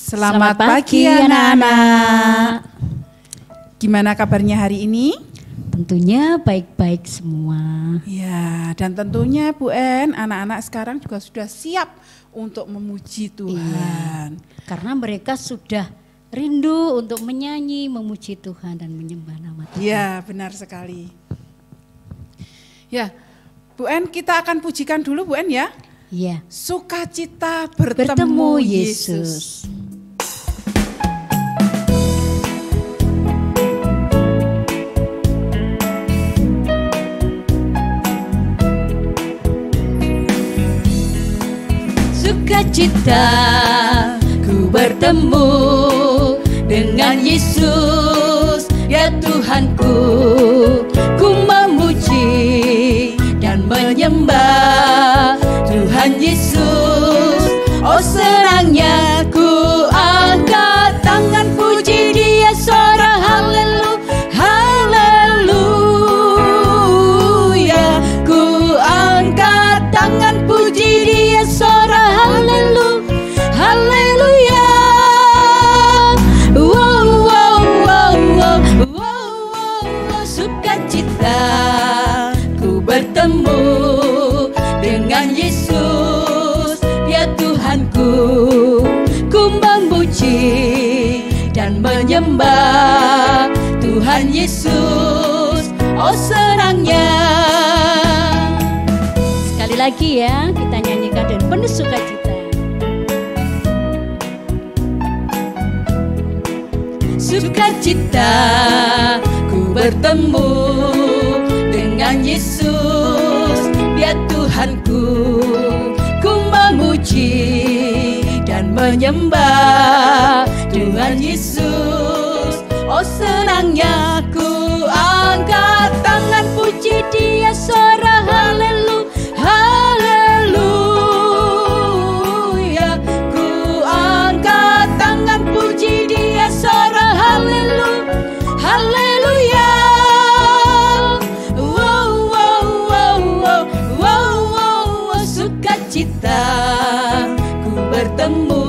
Selamat pagi anak-anak. Gimana kabarnya hari ini? Tentunya baik-baik semua. Ya, dan tentunya Bu En, anak-anak sekarang juga sudah siap untuk memuji Tuhan. Iya, karena mereka sudah rindu untuk menyanyi, memuji Tuhan dan menyembah nama Tuhan. Ya, benar sekali. Ya, Bu En, kita akan pujikan dulu Bu En ya. Iya. Sukacita bertemu Yesus. Sukacita ku bertemu dengan Yesus, ya Tuhanku. Ku memuji dan menyembah Tuhan Yesus. Oh senangnya ku angkat tangan puji Dia, suara haleluya, haleluya. Ku angkat tangan puji Dia, suara haleluya, haleluya. Wow, wow, wow, wow, wow, wow. Sukacita ku bertemu dengan Yesus, ya Tuhanku. Ku memuji dan menyembah Tuhan Yesus. Oh senangnya. Sekali lagi ya, kita nyanyikan dan penuh sukacita. Sukacita ku bertemu dengan Yesus, ya Tuhanku. Ku memuji dan menyembah Tuhan Yesus. Oh senangnya ku angkat tangan puji Dia, suara haleluya, haleluya. Ku angkat tangan puji Dia, suara haleluya, haleluya. Wow, wow, wow, wow, wow, wow. Sukacita ku bertemu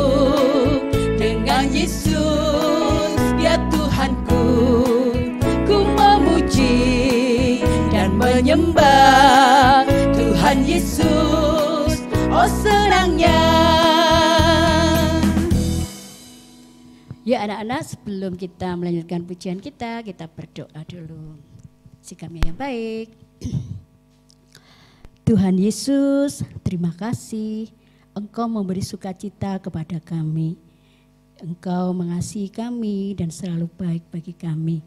dengan Yesus, ya Tuhanku. Ku memuji dan menyembah Tuhan Yesus. Oh senangnya. Ya anak-anak, sebelum kita melanjutkan pujian kita berdoa dulu. Sikapnya yang baik. Tuhan Yesus, terima kasih Engkau memberi sukacita kepada kami. Engkau mengasihi kami dan selalu baik bagi kami.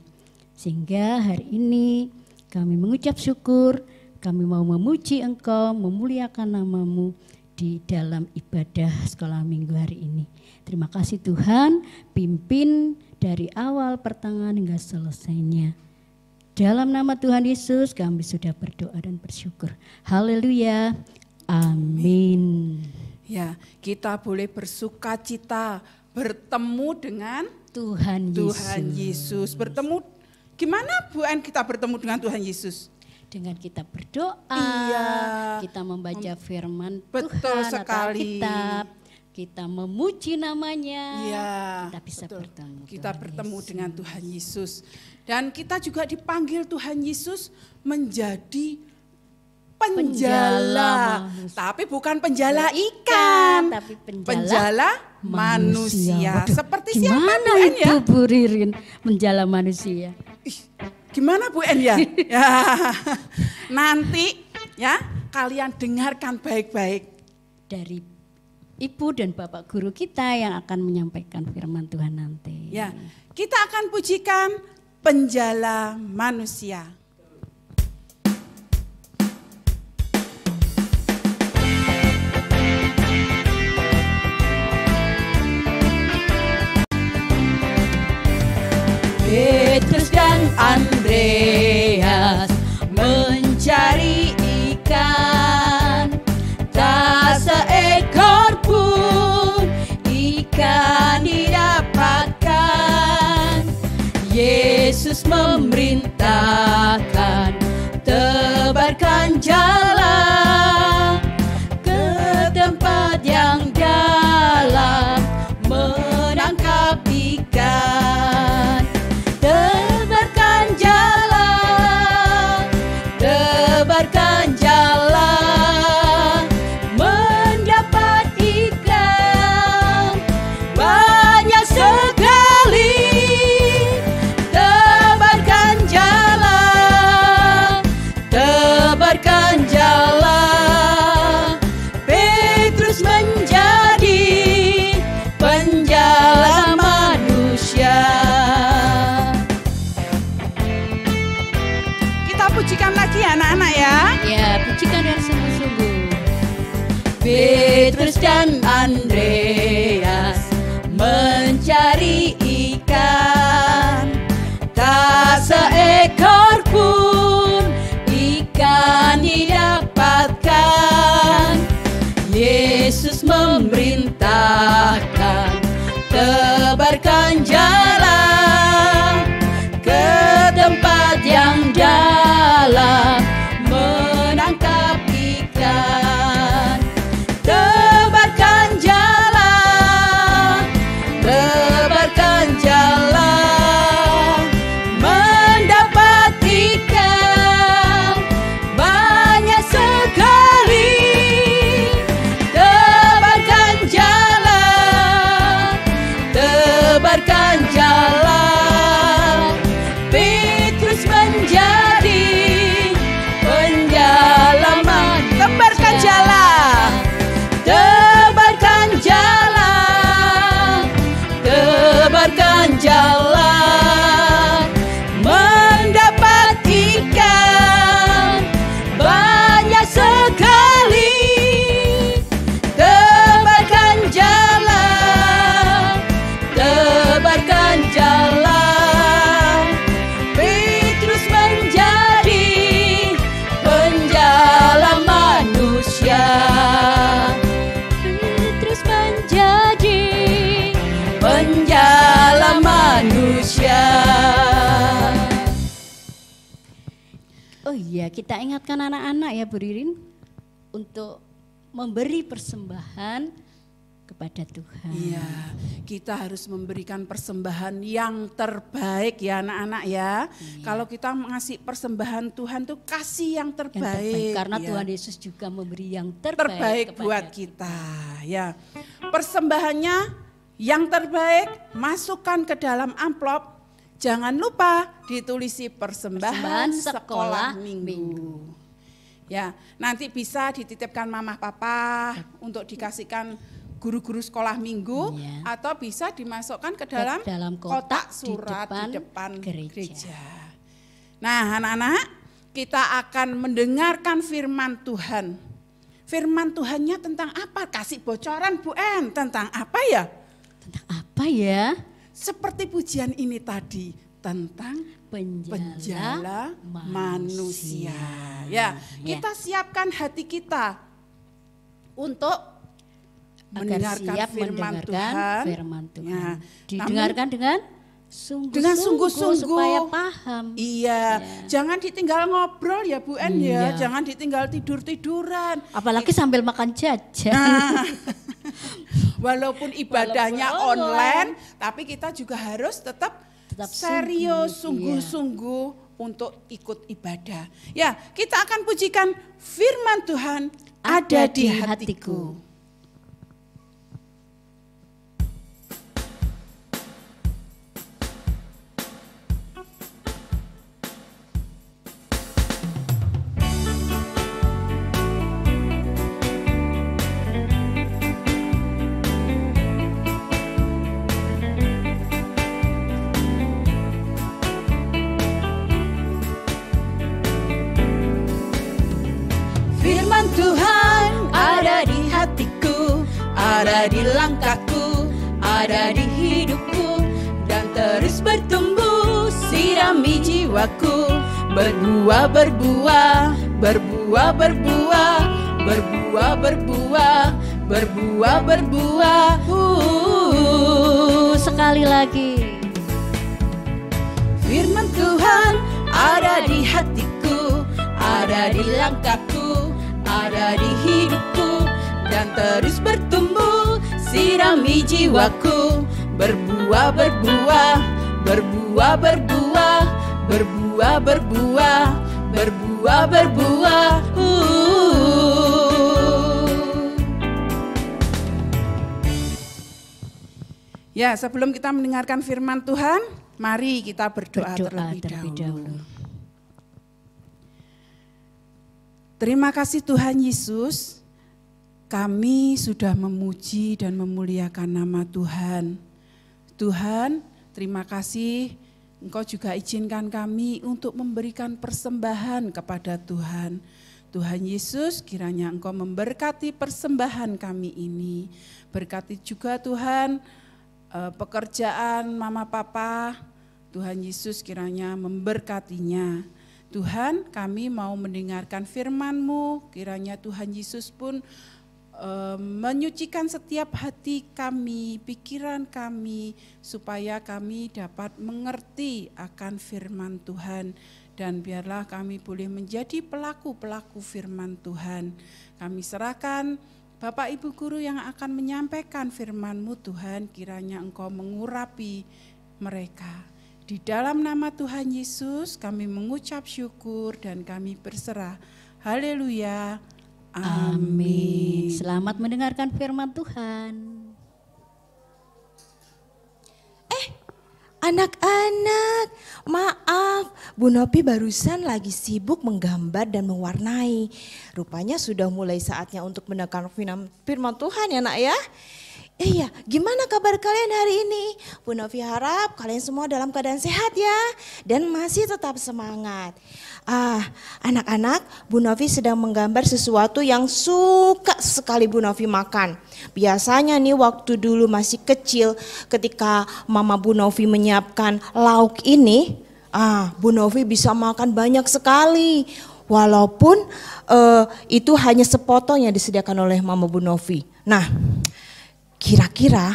Sehingga hari ini kami mengucap syukur, kami mau memuji Engkau, memuliakan nama-Mu di dalam ibadah sekolah minggu hari ini. Terima kasih Tuhan, pimpin dari awal pertengahan hingga selesainya. Dalam nama Tuhan Yesus kami sudah berdoa dan bersyukur. Haleluya. Amin. Ya, kita boleh bersukacita bertemu dengan Tuhan Yesus. Bertemu gimana Bu En kita bertemu dengan Tuhan Yesus? Dengan kita berdoa, iya, kita membaca firman betul Tuhan sekali. atau Alkitab, kita memuji namanya, iya, kita bisa betul. bertemu. Kita bertemu dengan Tuhan Yesus. Dan kita juga dipanggil Tuhan Yesus menjadi penjala. Tapi bukan penjala ikan, tapi penjala manusia. Seperti siapa gimana Bu En ya? itu Bu Ririn, menjala manusia? Gimana Bu En ya? Ya, nanti ya kalian dengarkan baik-baik dari Ibu dan Bapak Guru kita yang akan menyampaikan firman Tuhan nanti. Ya, kita akan pujikan penjala manusia. Petrus dan Andreas mencari ikan, tak seekor pun ikan didapatkan. Yesus memerintahkan, tebarkan jala ke tempat yang dalam, kita pujikan lagi anak-anak ya. Ya, pujikan yang sungguh-sungguh. Petrus dan Andreas mencari ikan, tak seekor pun ikan didapatkan. Yesus memerintahkan, tebarkan jala ke tempat yang dalam, menangkap ikan. Tebarkan jala, tebarkan jala, mendapat ikan banyak sekali. Tebarkan jala, tebarkan jala. Petrus menjadi penjala manusia. Tebarkan jala. Tebarkan jala, tebarkan jala, mendapat ikan banyak sekali. Tebarkan jala, tebarkan jala. Petrus menjadi penjala manusia. Petrus menjadi penjala manusia. Oh iya, kita ingatkan anak-anak ya Bu Ririn untuk memberi persembahan kepada Tuhan. Iya, kita harus memberikan persembahan yang terbaik ya anak-anak ya. Kalau kita ngasih persembahan Tuhan tuh kasih yang Yang terbaik. karena ya. Tuhan Yesus juga memberi yang terbaik kepada buat kita ya. Persembahannya yang terbaik masukkan ke dalam amplop. Jangan lupa ditulisi persembahan sekolah minggu. Ya, nanti bisa dititipkan mama papa untuk dikasihkan guru-guru sekolah minggu Iya. atau bisa dimasukkan ke dalam kotak surat di depan gereja. gereja. Nah, anak-anak, kita akan mendengarkan firman Tuhan. Firman Tuhannya tentang apa? Kasih bocoran Bu En, tentang apa ya? Tentang apa ya? Seperti pujian ini tadi, tentang penjala manusia. Ya, kita siapkan hati kita untuk Agar mendengarkan siap firman mendengarkan Tuhan. firman Tuhan. Ya, Didengarkan dengan dengan sungguh-sungguh supaya paham. Iya, jangan ditinggal ngobrol ya Bu En ya, Iya. jangan ditinggal tidur-tiduran. Apalagi sambil makan jajan. Nah, walaupun ibadahnya Walaupun online, tapi kita juga harus tetap serius, sungguh, sungguh-sungguh untuk ikut ibadah. Ya, kita akan pujikan firman Tuhan ada di hatiku. Firman Tuhan ada di hatiku, ada di langkahku, ada di hidupku, dan terus bertumbuh, sirami jiwaku, berbuah, berbuah, berbuah, berbuah, berbuah, berbuah, berbuah, berbuah. Sekali lagi. Firman Tuhan ada di hatiku, ada di langkahku, ada di hidupku, dan terus bertumbuh, sirami jiwaku, berbuah, berbuah, berbuah, berbuah, berbuah, berbuah, berbuah, berbuah. Ya, sebelum kita mendengarkan firman Tuhan, mari kita berdoa terlebih dahulu. Terima kasih Tuhan Yesus, kami sudah memuji dan memuliakan nama Tuhan. Tuhan, terima kasih Engkau juga izinkan kami untuk memberikan persembahan kepada Tuhan. Tuhan Yesus, kiranya Engkau memberkati persembahan kami ini. Berkati juga Tuhan pekerjaan mama papa. Tuhan Yesus kiranya memberkatinya. Tuhan, kami mau mendengarkan firman-Mu, kiranya Tuhan Yesus pun menyucikan setiap hati kami, pikiran kami, supaya kami dapat mengerti akan firman Tuhan. Dan biarlah kami boleh menjadi pelaku-pelaku firman Tuhan. Kami serahkan Bapak Ibu Guru yang akan menyampaikan firman-Mu Tuhan, kiranya Engkau mengurapi mereka. Di dalam nama Tuhan Yesus kami mengucap syukur dan kami berserah. Haleluya. Amin. Selamat mendengarkan firman Tuhan. Anak-anak, maaf, Bu Novi barusan lagi sibuk menggambar dan mewarnai. Rupanya sudah mulai saatnya untuk mendengarkan firman Tuhan ya nak ya. Iya, gimana kabar kalian hari ini? Bu Novi harap kalian semua dalam keadaan sehat ya dan masih tetap semangat. Anak-anak, Bu Novi sedang menggambar sesuatu yang suka sekali Bu Novi makan. Biasanya nih waktu dulu masih kecil ketika Mama Bu Novi menyiapkan lauk ini, Bu Novi bisa makan banyak sekali. Walaupun itu hanya sepotong yang disediakan oleh Mama Bu Novi. Nah, kira-kira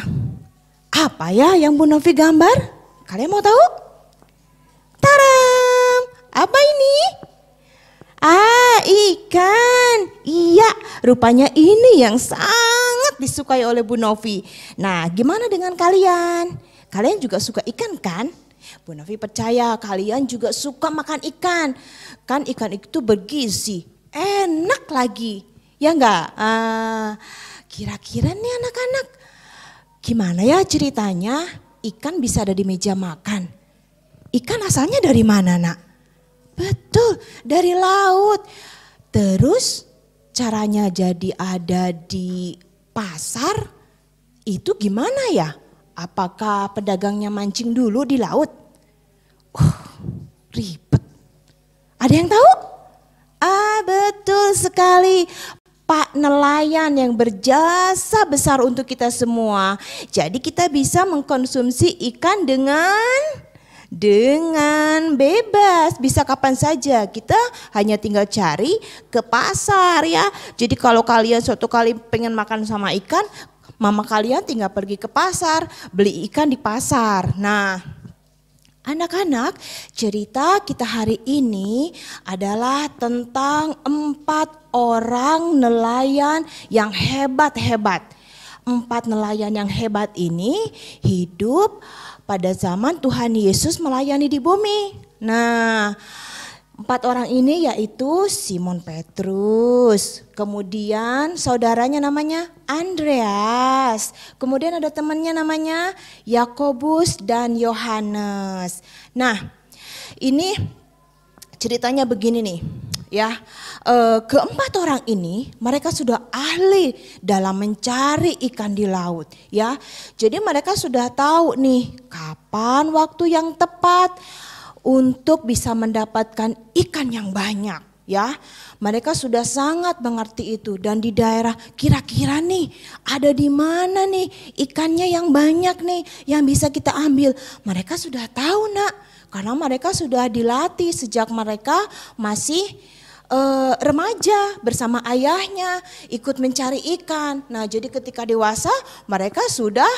apa ya yang Bu Novi gambar? Kalian mau tahu? Taram! Apa ini? Ikan. Iya, rupanya ini yang sangat disukai oleh Bu Novi. Nah, gimana dengan kalian? Kalian juga suka ikan kan? Bu Novi percaya kalian juga suka makan ikan. Kan ikan itu bergizi, enak lagi. Ya enggak? Kira-kira nih anak-anak, gimana ya ceritanya ikan bisa ada di meja makan? Ikan asalnya dari mana nak? Betul, dari laut. Terus caranya jadi ada di pasar itu gimana ya? Apakah pedagangnya mancing dulu di laut? Ribet. Ada yang tahu? Betul sekali. Pak nelayan yang berjasa besar untuk kita semua. Jadi kita bisa mengkonsumsi ikan dengan bebas, bisa kapan saja. Kita hanya tinggal cari ke pasar ya. Jadi kalau kalian suatu kali pengen makan sama ikan, mama kalian tinggal pergi ke pasar, beli ikan di pasar. Nah, anak-anak, cerita kita hari ini adalah tentang 4 orang nelayan yang hebat-hebat. 4 nelayan yang hebat ini hidup pada zaman Tuhan Yesus melayani di bumi. Nah, 4 orang ini yaitu Simon Petrus, kemudian saudaranya namanya Andreas, kemudian ada temannya namanya Yakobus dan Yohanes. Nah, ini ceritanya begini nih ya. Keempat orang ini mereka sudah ahli dalam mencari ikan di laut ya. Jadi mereka sudah tahu nih kapan waktu yang tepat untuk bisa mendapatkan ikan yang banyak ya. Mereka sudah sangat mengerti itu, dan di daerah kira-kira nih ada di mana nih ikannya yang banyak nih yang bisa kita ambil. Mereka sudah tahu nak, karena mereka sudah dilatih sejak mereka masih remaja bersama ayahnya ikut mencari ikan. Nah, jadi ketika dewasa mereka sudah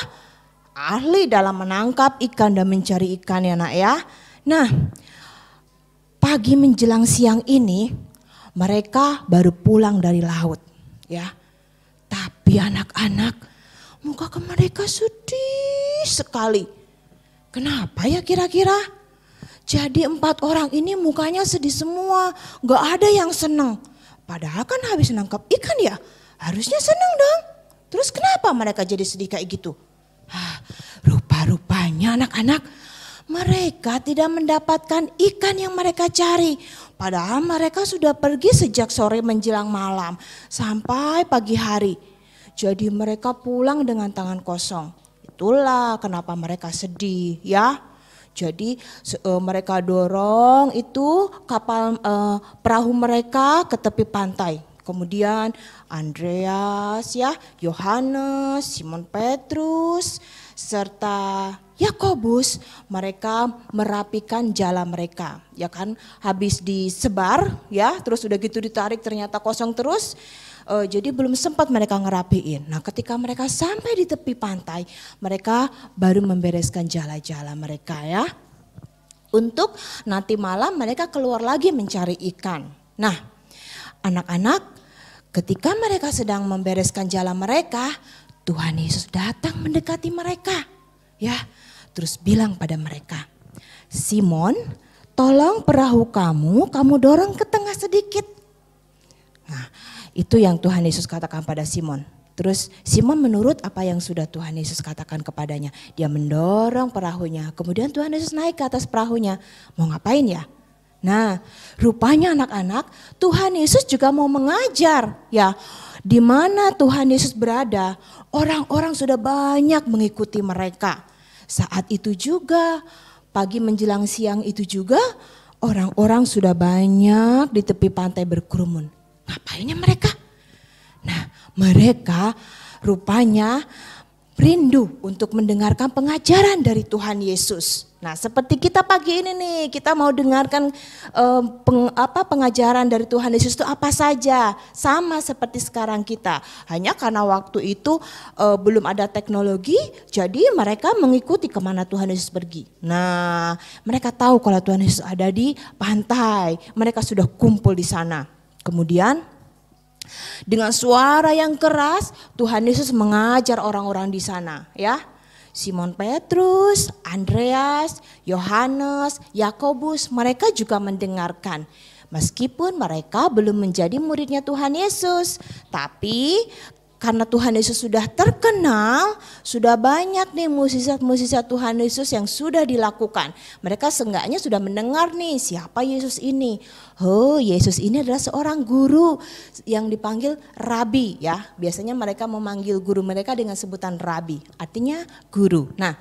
ahli dalam menangkap ikan dan mencari ikan ya nak ya. Nah, pagi menjelang siang ini mereka baru pulang dari laut ya. Tapi anak-anak, muka mereka sedih sekali. Kenapa ya kira-kira? Jadi 4 orang ini mukanya sedih semua, gak ada yang senang. Padahal kan habis nangkap ikan ya, harusnya senang dong. Terus kenapa mereka jadi sedih kayak gitu? Rupa-rupanya anak-anak, mereka tidak mendapatkan ikan yang mereka cari. Padahal mereka sudah pergi sejak sore menjelang malam sampai pagi hari. Jadi mereka pulang dengan tangan kosong. Itulah kenapa mereka sedih ya. Jadi mereka dorong itu kapal perahu mereka ke tepi pantai. Kemudian Andreas, ya, Yohanes, Simon Petrus, serta Yakobus, mereka merapikan jala mereka, ya kan? Habis disebar, ya, terus udah gitu ditarik ternyata kosong terus. Jadi belum sempat mereka ngerapiin. Nah, ketika mereka sampai di tepi pantai, mereka baru membereskan jala-jala mereka, ya. Untuk nanti malam mereka keluar lagi mencari ikan. Nah, anak-anak, ketika mereka sedang membereskan jala mereka, Tuhan Yesus datang mendekati mereka, ya. Terus bilang pada mereka, Simon, tolong perahu kamu dorong ke tengah sedikit. Nah, itu yang Tuhan Yesus katakan pada Simon. Terus Simon menurut apa yang sudah Tuhan Yesus katakan kepadanya. Dia mendorong perahunya, kemudian Tuhan Yesus naik ke atas perahunya. Mau ngapain ya? Nah, rupanya anak-anak, Tuhan Yesus juga mau mengajar, ya. Di mana Tuhan Yesus berada, orang-orang sudah banyak mengikuti mereka. Saat itu juga, pagi menjelang siang itu juga, orang-orang sudah banyak di tepi pantai berkerumun. Ngapainnya mereka? Nah, mereka rupanya rindu untuk mendengarkan pengajaran dari Tuhan Yesus. Nah, seperti kita pagi ini nih, kita mau dengarkan pengajaran dari Tuhan Yesus itu apa saja. Sama seperti sekarang kita. Hanya karena waktu itu belum ada teknologi, jadi mereka mengikuti kemana Tuhan Yesus pergi. Nah, mereka tahu kalau Tuhan Yesus ada di pantai. Mereka sudah kumpul di sana. Kemudian dengan suara yang keras, Tuhan Yesus mengajar orang-orang di sana, ya. Simon Petrus, Andreas, Yohanes, Yakobus, mereka juga mendengarkan. Meskipun mereka belum menjadi muridnya Tuhan Yesus, tapi karena Tuhan Yesus sudah terkenal, sudah banyak nih musisat-musisat Tuhan Yesus yang sudah dilakukan. Mereka seenggaknya sudah mendengar nih siapa Yesus ini. Oh, Yesus ini adalah seorang guru yang dipanggil Rabi, ya. Biasanya mereka memanggil guru mereka dengan sebutan Rabi, artinya guru. Nah,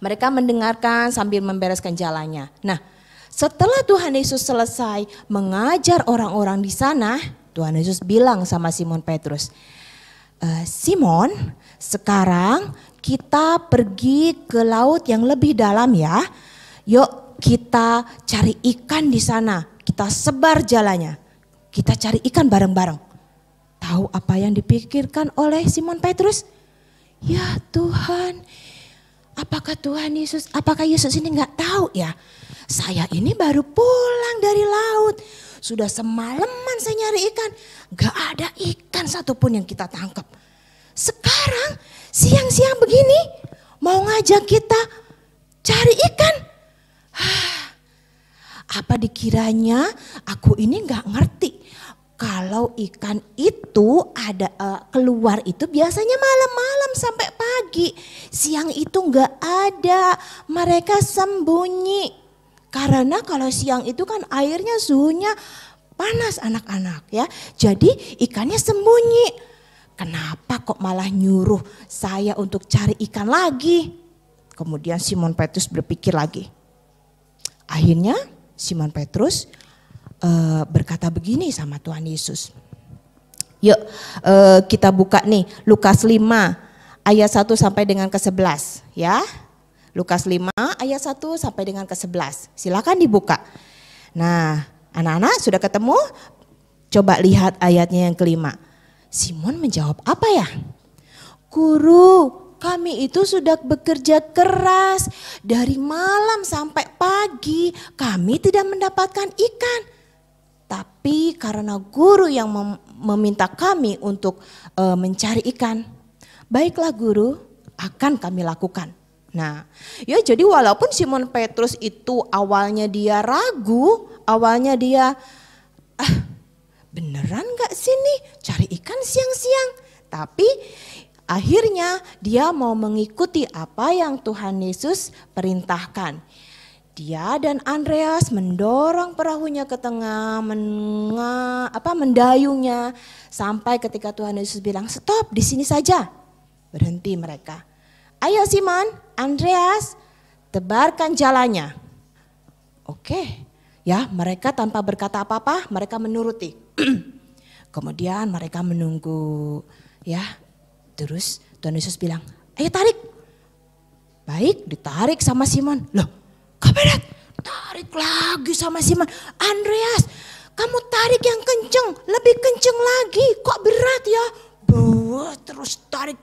mereka mendengarkan sambil membereskan jalannya. Nah, setelah Tuhan Yesus selesai mengajar orang-orang di sana, Tuhan Yesus bilang sama Simon Petrus, Simon, sekarang kita pergi ke laut yang lebih dalam ya. Yuk kita cari ikan di sana, kita sebar jalannya, kita cari ikan bareng-bareng. Tahu apa yang dipikirkan oleh Simon Petrus? Ya Tuhan, apakah Yesus ini nggak tahu ya? Saya ini baru pulang dari laut. Sudah semalaman saya nyari ikan, gak ada ikan satupun yang kita tangkap. Sekarang siang-siang begini mau ngajak kita cari ikan. Apa dikiranya aku ini gak ngerti kalau ikan itu ada keluar itu biasanya malam-malam sampai pagi. Siang itu gak ada, mereka sembunyi. Karena kalau siang itu kan airnya suhunya panas anak-anak ya. Jadi ikannya sembunyi. Kenapa kok malah nyuruh saya untuk cari ikan lagi? Kemudian Simon Petrus berpikir lagi. Akhirnya Simon Petrus berkata begini sama Tuhan Yesus. Yuk kita buka nih Lukas 5 ayat 1 sampai dengan ke-11 ya. Lukas 5 ayat 1 sampai dengan ke-11. Silakan dibuka. Nah, anak-anak sudah ketemu? Coba lihat ayatnya yang kelima. Simon menjawab apa ya? Guru, kami itu sudah bekerja keras dari malam sampai pagi. Kami tidak mendapatkan ikan. Tapi karena guru yang meminta kami untuk mencari ikan. Baiklah guru, akan kami lakukan. Nah, ya jadi walaupun Simon Petrus itu awalnya dia ragu, awalnya dia, beneran gak sih nih cari ikan siang-siang? Tapi akhirnya dia mau mengikuti apa yang Tuhan Yesus perintahkan. Dia dan Andreas mendorong perahunya ke tengah, mendayungnya sampai ketika Tuhan Yesus bilang stop di sini saja. Berhenti mereka. Ayo Simon, Andreas, tebarkan jalannya. Oke, ya mereka tanpa berkata apa-apa, mereka menuruti. Kemudian mereka menunggu, ya. Terus Tuhan Yesus bilang, ayo tarik. Baik, ditarik sama Simon. Loh, kok berat? Tarik lagi sama Simon. Andreas, kamu tarik yang kenceng, lebih kenceng lagi. Kok berat ya? Terus tarik.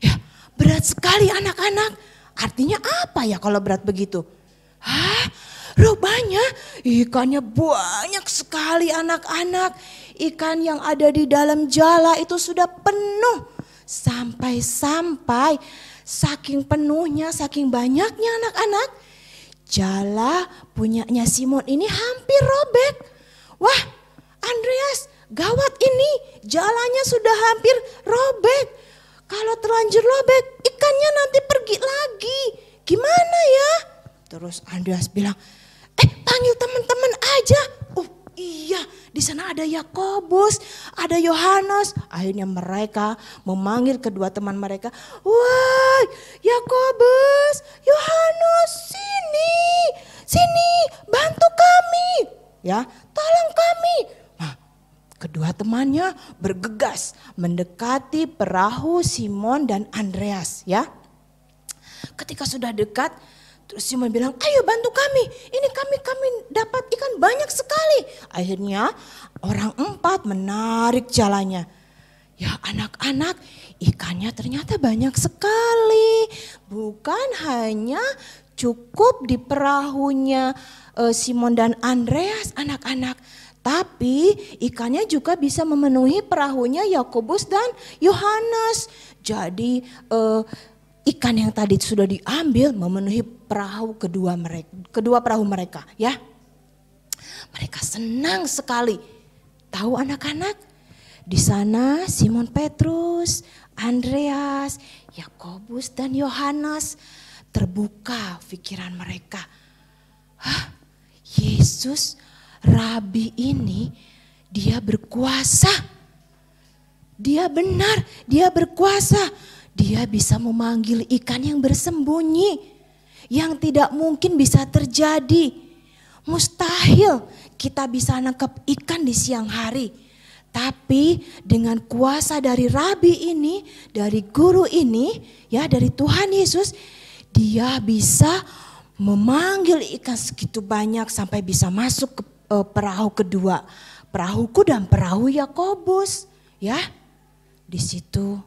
Ya, berat sekali anak-anak. Artinya apa ya kalau berat begitu? Hah? Rupanya ikannya banyak sekali anak-anak. Ikan yang ada di dalam jala itu sudah penuh. Sampai-sampai saking penuhnya, saking banyaknya anak-anak. Jala punyanya Simon ini hampir robek. Wah, Andreas, gawat ini. Jalanya sudah hampir robek. Kalau terlanjur robek, ikannya nanti pergi lagi. Gimana ya? Terus Andreas bilang, panggil teman-teman aja. Oh iya, di sana ada Yakobus, ada Yohanes. Akhirnya mereka memanggil kedua teman mereka. Wah, Yakobus, Yohanes, sini, bantu kami. Ya, tolong kami. Nah, kedua temannya bergegas mendekati perahu Simon dan Andreas. Ya, ketika sudah dekat, terus Simon bilang, ayo bantu kami, ini kami dapat ikan banyak sekali. Akhirnya orang 4 menarik jalannya. Ya anak-anak, ikannya ternyata banyak sekali. Bukan hanya cukup di perahunya Simon dan Andreas anak-anak. Tapi ikannya juga bisa memenuhi perahunya Yakobus dan Yohanes. Jadi ikan yang tadi sudah diambil memenuhi perahu kedua perahu mereka, ya. Mereka senang sekali. Tahu anak-anak? Di sana Simon Petrus, Andreas, Yakobus dan Yohanes, terbuka pikiran mereka. Hah? Yesus, Rabi ini dia berkuasa. Dia benar, dia berkuasa. Dia bisa memanggil ikan yang bersembunyi, yang tidak mungkin bisa terjadi. Mustahil kita bisa nangkap ikan di siang hari. Tapi dengan kuasa dari Rabi ini, dari guru ini, ya dari Tuhan Yesus, dia bisa memanggil ikan segitu banyak sampai bisa masuk ke perahu kedua. Perahuku dan perahu Yakobus, ya. Di situ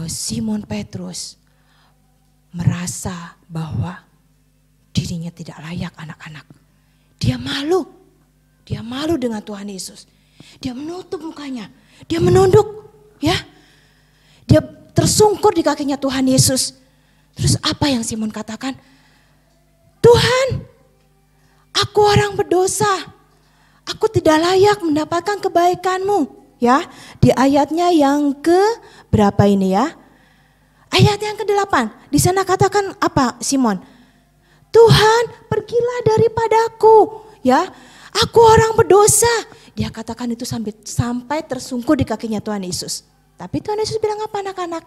Simon Petrus merasa bahwa dirinya tidak layak anak-anak. Dia malu dengan Tuhan Yesus. Dia menutup mukanya, dia menunduk, ya. Dia tersungkur di kakinya Tuhan Yesus. Terus apa yang Simon katakan? Tuhan, aku orang berdosa. Aku tidak layak mendapatkan kebaikan-Mu. Ya, di ayatnya yang ke berapa ini ya? Ayat yang ke-8. Di sana katakan apa Simon? Tuhan, pergilah daripadaku, ya. Aku orang berdosa. Dia katakan itu sampai tersungkur di kakinya Tuhan Yesus. Tapi Tuhan Yesus bilang apa anak-anak?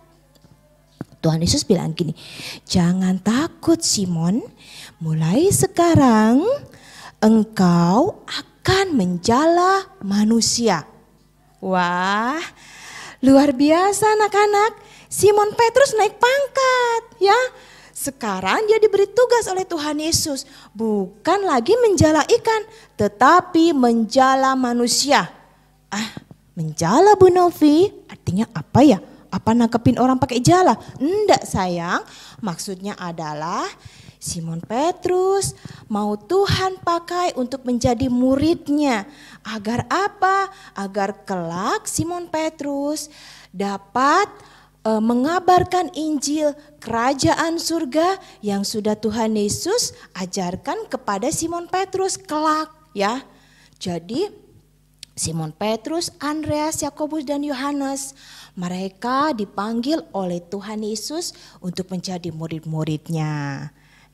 Tuhan Yesus bilang gini, jangan takut Simon, mulai sekarang engkau akan menjala manusia. Wah, luar biasa anak-anak. Simon Petrus naik pangkat, ya. Sekarang dia diberi tugas oleh Tuhan Yesus. Bukan lagi menjala ikan, tetapi menjala manusia. Menjala Bu Novi, artinya apa ya? Apa nangkepin orang pakai jala? Enggak sayang, maksudnya adalah Simon Petrus mau Tuhan pakai untuk menjadi muridnya. Agar apa? Agar kelak Simon Petrus dapat mengabarkan Injil kerajaan surga yang sudah Tuhan Yesus ajarkan kepada Simon Petrus kelak, ya. Jadi Simon Petrus, Andreas, Yakobus dan Yohanes, mereka dipanggil oleh Tuhan Yesus untuk menjadi murid-muridnya.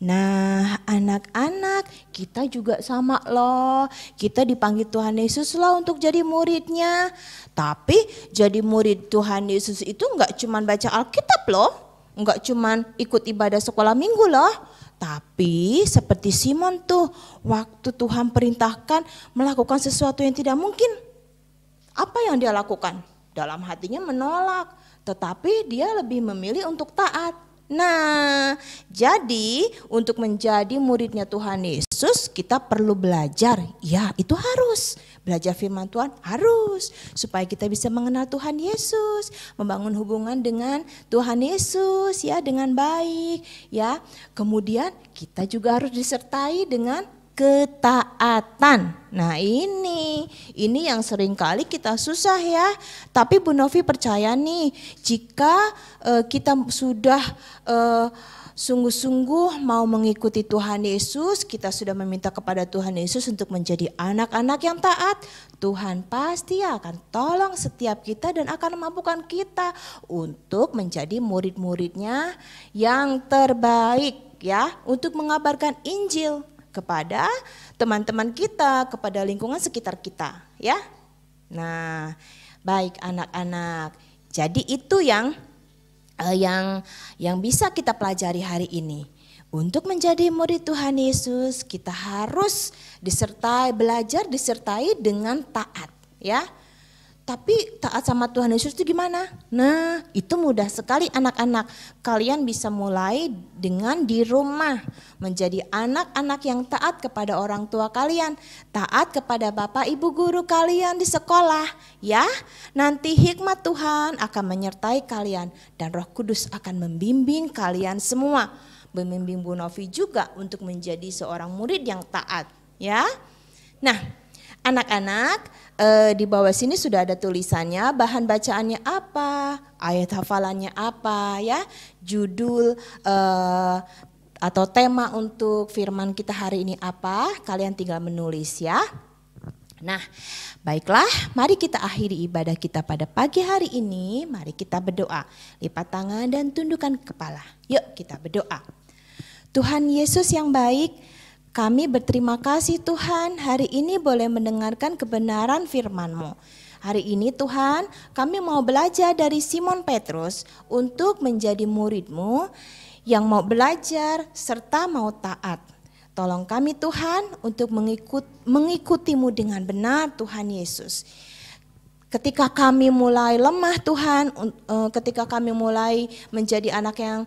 Nah anak-anak, kita juga sama loh. Kita dipanggil Tuhan Yesus loh untuk jadi muridnya. Tapi jadi murid Tuhan Yesus itu enggak cuma baca Alkitab loh. enggak cuman ikut ibadah sekolah minggu loh. Tapi seperti Simon tuh, waktu Tuhan perintahkan melakukan sesuatu yang tidak mungkin, apa yang dia lakukan? Dalam hatinya menolak, tetapi dia lebih memilih untuk taat. Nah, jadi untuk menjadi muridnya Tuhan Yesus kita perlu belajar. Ya, itu harus. Belajar firman Tuhan harus. Supaya kita bisa mengenal Tuhan Yesus. Membangun hubungan dengan Tuhan Yesus ya dengan baik. Ya, kemudian kita juga harus disertai dengan ketaatan. Nah ini yang seringkali kita susah ya. Tapi Bu Novi percaya nih, jika kita sudah sungguh-sungguh mau mengikuti Tuhan Yesus, kita sudah meminta kepada Tuhan Yesus untuk menjadi anak-anak yang taat, Tuhan pasti akan tolong setiap kita dan akan memampukan kita untuk menjadi murid-muridnya yang terbaik ya, untuk mengabarkan Injil kepada teman-teman kita, kepada lingkungan sekitar kita ya. Nah, baik anak-anak. Jadi itu yang bisa kita pelajari hari ini. Untuk menjadi murid Tuhan Yesus, kita harus belajar disertai dengan taat ya. Tapi taat sama Tuhan Yesus itu gimana? Nah, itu mudah sekali anak-anak. Kalian bisa mulai dengan di rumah. Menjadi anak-anak yang taat kepada orang tua kalian. Taat kepada Bapak Ibu guru kalian di sekolah. Ya, nanti hikmat Tuhan akan menyertai kalian. Dan Roh Kudus akan membimbing kalian semua. Membimbing Bu Novi juga untuk menjadi seorang murid yang taat. Ya, nah anak-anak, di bawah sini sudah ada tulisannya, bahan bacaannya apa, ayat hafalannya apa ya, judul atau tema untuk firman kita hari ini apa, kalian tinggal menulis ya. Nah, baiklah, mari kita akhiri ibadah kita pada pagi hari ini. Mari kita berdoa, lipat tangan dan tundukkan kepala. Yuk kita berdoa. Tuhan Yesus yang baik, kami berterima kasih Tuhan hari ini boleh mendengarkan kebenaran firman-Mu. Hari ini Tuhan kami mau belajar dari Simon Petrus untuk menjadi murid-Mu yang mau belajar serta mau taat. Tolong kami Tuhan untuk mengikuti-Mu dengan benar Tuhan Yesus. Ketika kami mulai lemah Tuhan, ketika kami mulai menjadi anak yang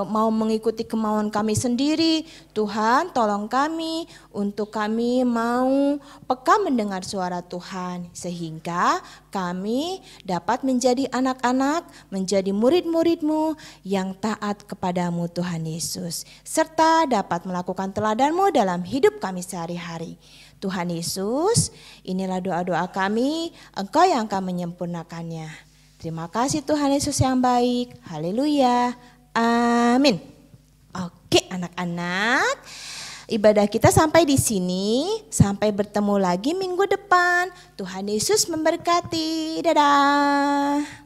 mau mengikuti kemauan kami sendiri, Tuhan tolong kami untuk kami mau peka mendengar suara Tuhan. Sehingga kami dapat menjadi anak-anak, menjadi murid-murid-Mu yang taat kepadamu Tuhan Yesus. Serta dapat melakukan teladan-Mu dalam hidup kami sehari-hari. Tuhan Yesus, inilah doa-doa kami, Engkau yang akan menyempurnakannya. Terima kasih Tuhan Yesus yang baik. Haleluya. Amin. Oke anak-anak, ibadah kita sampai di sini. Sampai bertemu lagi minggu depan. Tuhan Yesus memberkati. Dadah.